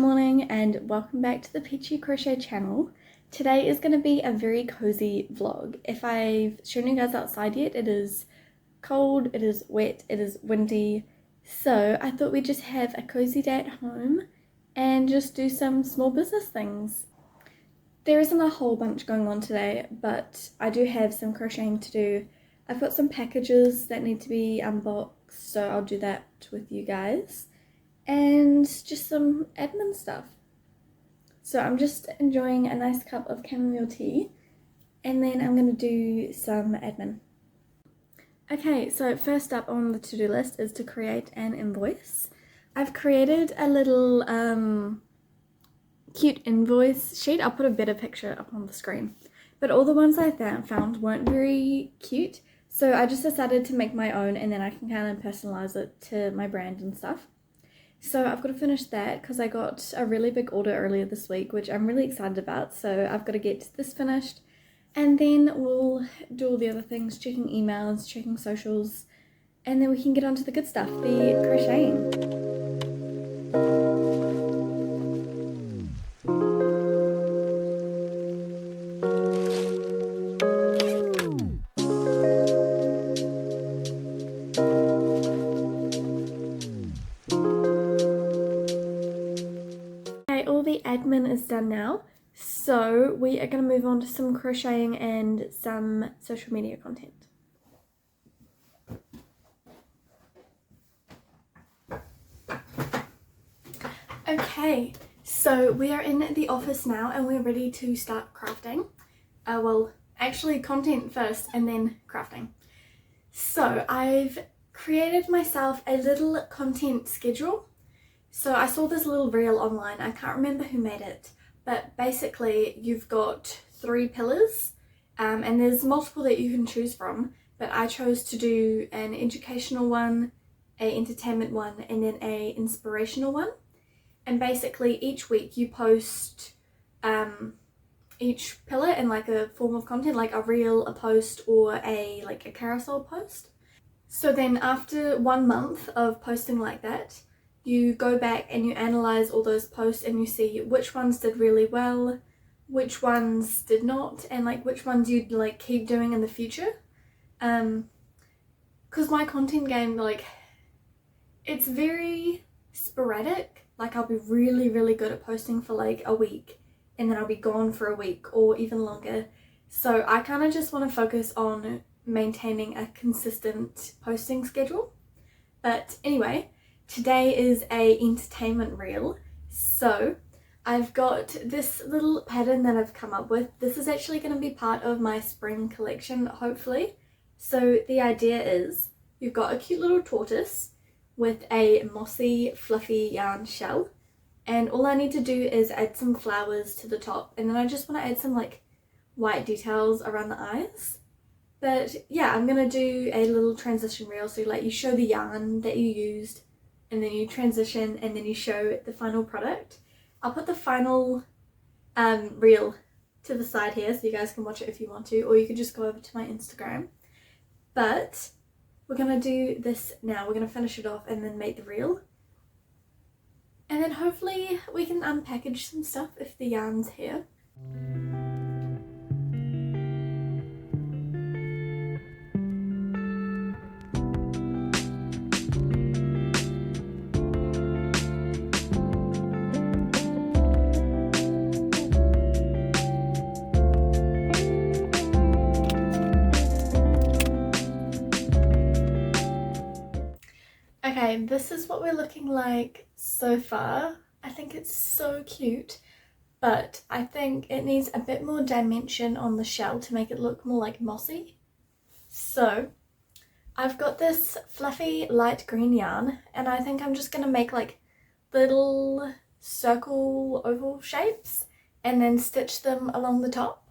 morning and welcome back to the Peachy Crochet channel. Today is going to be a very cozy vlog. If I've shown you guys outside yet, it is cold, it is wet, it is windy, so I thought we'd just have a cozy day at home and just do some small business things. There isn't a whole bunch going on today, but I do have some crocheting to do. I've got some packages that need to be unboxed, so I'll do that with you guys. And just some admin stuff. So I'm just enjoying a nice cup of chamomile tea and then I'm going to do some admin. Okay, so first up on the to-do list is to create an invoice. I've created a little cute invoice sheet. I'll put a better picture up on the screen. But all the ones I found weren't very cute, so I just decided to make my own and then I can kind of personalize it to my brand and stuff. So I've got to finish that because I got a really big order earlier this week, which I'm really excited about. So I've got to get this finished and then we'll do all the other things, checking emails, checking socials, and then we can get on to the good stuff, the crocheting. All the admin is done now, so we are going to move on to some crocheting and some social media content. Okay, so we are in the office now and we're ready to start crafting. Well, actually content first and then crafting. So I've created myself a little content schedule. So I saw this little reel online, I can't remember who made it, but basically you've got 3 pillars and there's multiple that you can choose from, but I chose to do an educational one, a entertainment one, and then a inspirational one. And basically each week you post each pillar in like a form of content, like a reel, a post, or a carousel post. So then after 1 month of posting like that, you go back and you analyze all those posts and you see which ones did really well, which ones did not, and which ones you'd keep doing in the future. Because my content game, it's very sporadic. I'll be really good at posting for a week and then I'll be gone for a week or even longer. So I kind of just want to focus on maintaining a consistent posting schedule. But anyway, today is a entertainment reel. So I've got this little pattern that I've come up with. This is actually going to be part of my spring collection, hopefully. So the idea is you've got a cute little tortoise with a mossy fluffy yarn shell, and all I need to do is add some flowers to the top, and then I just want to add some white details around the eyes. But yeah, I'm gonna do a little transition reel, so you show the yarn that you used and then you transition and then you show the final product. I'll put the final reel to the side here so you guys can watch it if you want to, or you can just go over to my Instagram. But we're gonna do this now. We're gonna finish it off and then make the reel. And then hopefully we can unpackage some stuff if the yarn's here. Okay, this is what we're looking like so far. I think it's so cute, but I think it needs a bit more dimension on the shell to make it look more mossy. So I've got this fluffy light green yarn and I think I'm just gonna make little circle oval shapes and then stitch them along the top,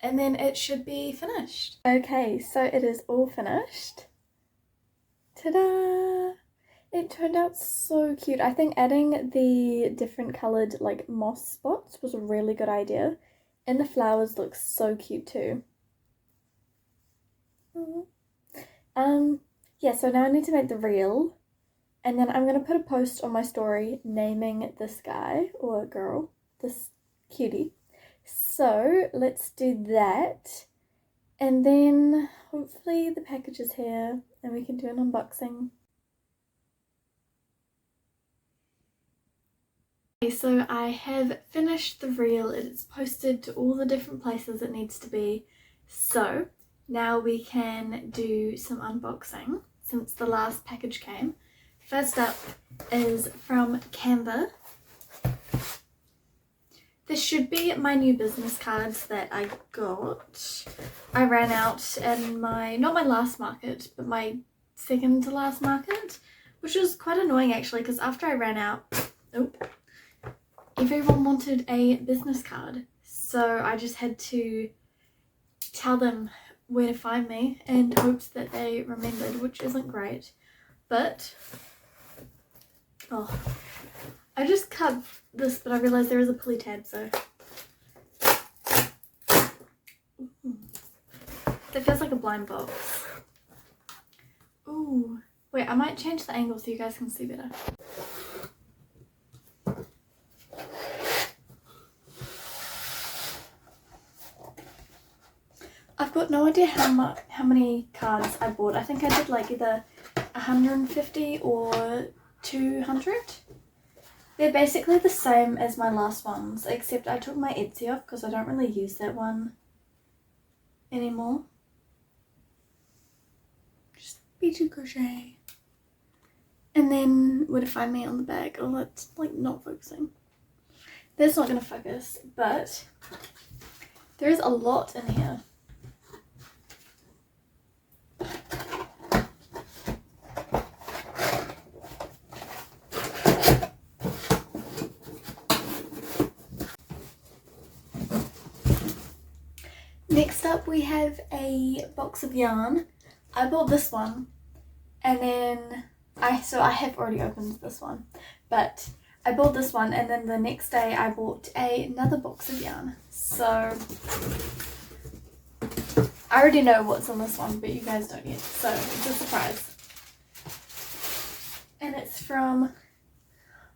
and then it should be finished. Okay, so it is all finished. Ta-da! It turned out so cute. I think adding the different coloured moss spots was a really good idea, and the flowers look so cute too. Yeah, so now I need to make the reel. And then I'm going to put a post on my story naming this guy or girl, this cutie. So let's do that. And then hopefully the package is here and we can do an unboxing. Okay, so I have finished the reel. It's posted to all the different places it needs to be. So now we can do some unboxing since the last package came. First up is from Canva. This should be my new business cards that I got. I ran out in not my last market, but my second to last market, which was quite annoying actually, because after I ran out, everyone wanted a business card. So I just had to tell them where to find me and hoped that they remembered, which isn't great. But, I just cut this, but I realised there is a pulley tab, so. That feels like a blind box. Ooh. Wait, I might change the angle so you guys can see better. I've got no idea how many cards I bought. I think I did like either 150 or 200. They're basically the same as my last ones, except I took my Etsy off because I don't really use that one anymore. Just Peachy Crochet. And then where to find me on the back. Oh, that's like not focusing. That's not going to focus, but there is a lot in here. Next up we have a box of yarn. I bought this one and then I have already opened this one, but I bought this one and then the next day I bought another box of yarn. So I already know what's on this one, but you guys don't yet, so it's a surprise. And it's from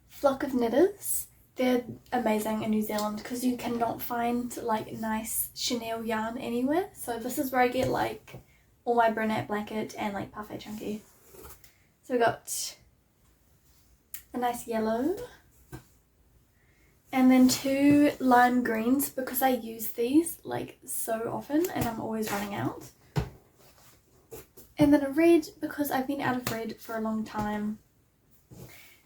Flock of Knitters. They're amazing in New Zealand because you cannot find like nice chenille yarn anywhere. So this is where I get like all my brunette blanket and like parfait chunky. So we got a nice yellow and then 2 lime greens because I use these like so often and I'm always running out. And then a red because I've been out of red for a long time.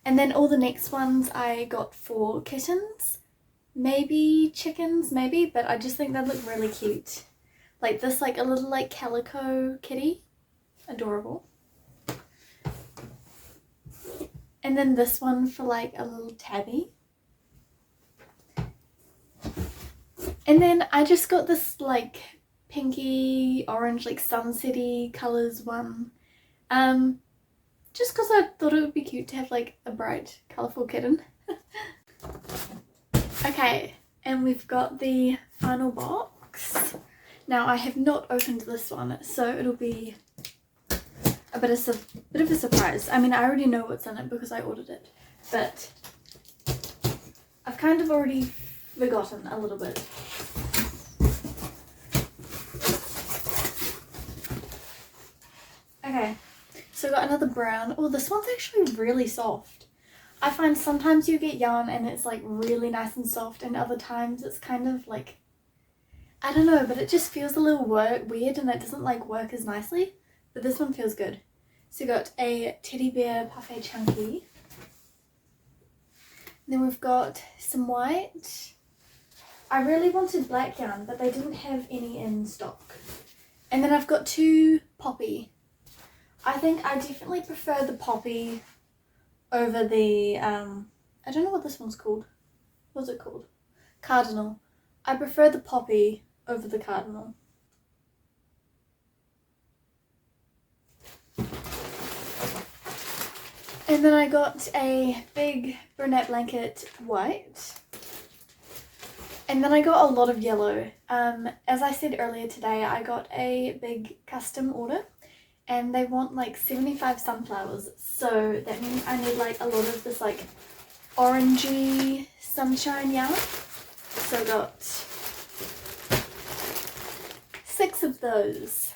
And then all the next ones I got for kittens, maybe chickens, maybe, but I just think they look really cute. Like this, like a little like calico kitty, adorable. And then this one for like a little tabby. And then I just got this like pinky orange like sunsetty colours one. Just because I thought it would be cute to have like a bright, colourful kitten. Okay, and we've got the final box. Now I have not opened this one, so it'll be a bit of a surprise. I mean, I already know what's in it because I ordered it, but I've kind of already forgotten a little bit. Okay. So I got another brown. Oh, this one's actually really soft. I find sometimes you get yarn and it's like really nice and soft and other times it's kind of like, I don't know, but it just feels a little weird and it doesn't like work as nicely. But this one feels good. So we got a teddy bear parfait chunky. Then we've got some white. I really wanted black yarn, but they didn't have any in stock. And then I've got 2 poppy. I think I definitely prefer the poppy over the, I don't know what this one's called. What's it called? Cardinal. I prefer the poppy over the cardinal. And then I got a big brunette blanket white. And then I got a lot of yellow. As I said earlier today, I got a big custom order. and they want like 75 sunflowers, so that means I need like a lot of this like orangey sunshine yarn. So I got 6 of those.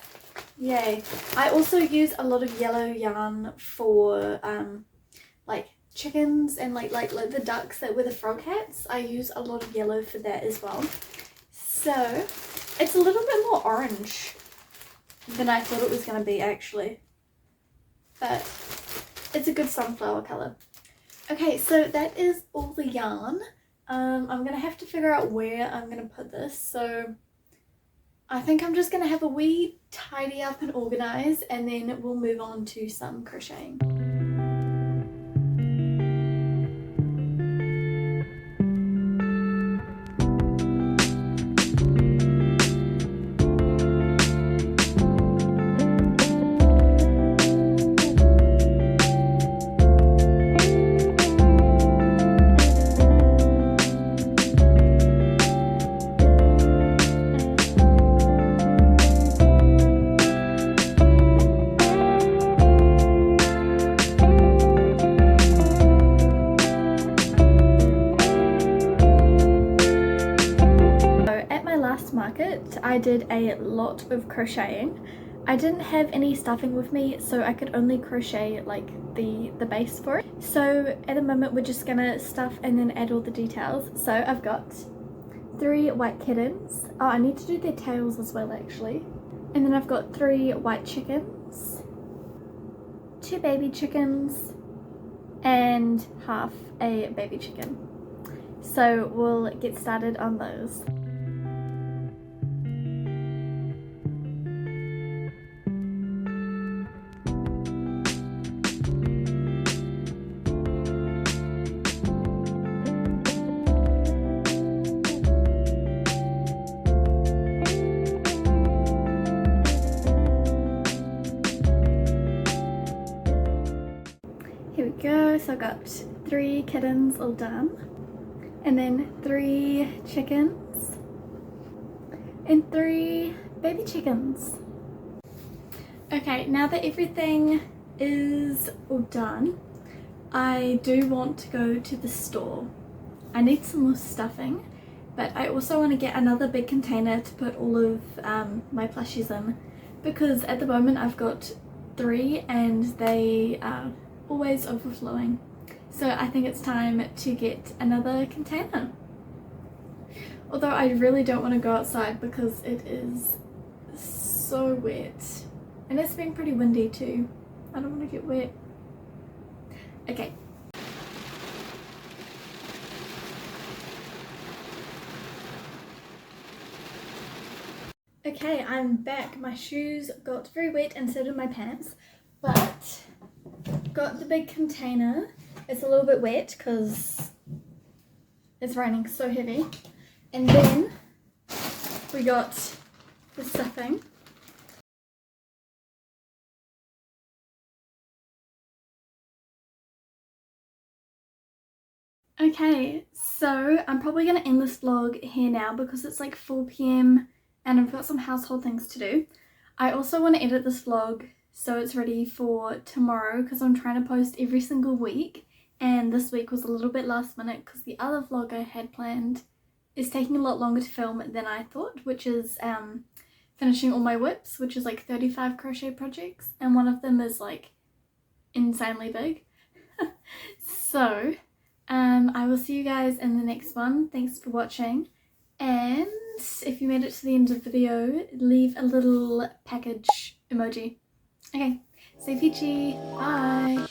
Yay. I also use a lot of yellow yarn for like chickens and like the ducks that were the frog hats. I use a lot of yellow for that as well. So it's a little bit more orange than I thought it was going to be actually, but it's a good sunflower colour. Okay, so that is all the yarn. I'm going to have to figure out where I'm going to put this, so I think I'm just going to have a wee tidy up and organise, and then we'll move on to some crocheting. Market, I did a lot of crocheting. I didn't have any stuffing with me, so I could only crochet like the base for it. So at the moment we're just gonna stuff and then add all the details. So I've got 3 white kittens. Oh, I need to do their tails as well actually. And then I've got 3 white chickens, 2 baby chickens, and half a baby chicken. So we'll get started on those. Here we go, so I've got 3 kittens all done, and then 3 chickens, and 3 baby chickens. Okay, now that everything is all done, I do want to go to the store. I need some more stuffing, but I also want to get another big container to put all of my plushies in, because at the moment I've got 3 and they are always overflowing. So I think it's time to get another container. Although I really don't want to go outside because it is so wet. And it's been pretty windy too. I don't want to get wet. Okay. Okay, I'm back. My shoes got very wet and so did my pants. But got the big container. It's a little bit wet because it's raining so heavy. And then we got the stuffing. Okay, so I'm probably going to end this vlog here now because it's like 4 PM and I've got some household things to do. I also want to edit this vlog so it's ready for tomorrow because I'm trying to post every single week, and this week was a little bit last minute because the other vlog I had planned is taking a lot longer to film than I thought, which is finishing all my whips, which is like 35 crochet projects, and one of them is like insanely big. So I will see you guys in the next one. Thanks for watching, and if you made it to the end of the video, leave a little package emoji. Okay, say Peachy, bye!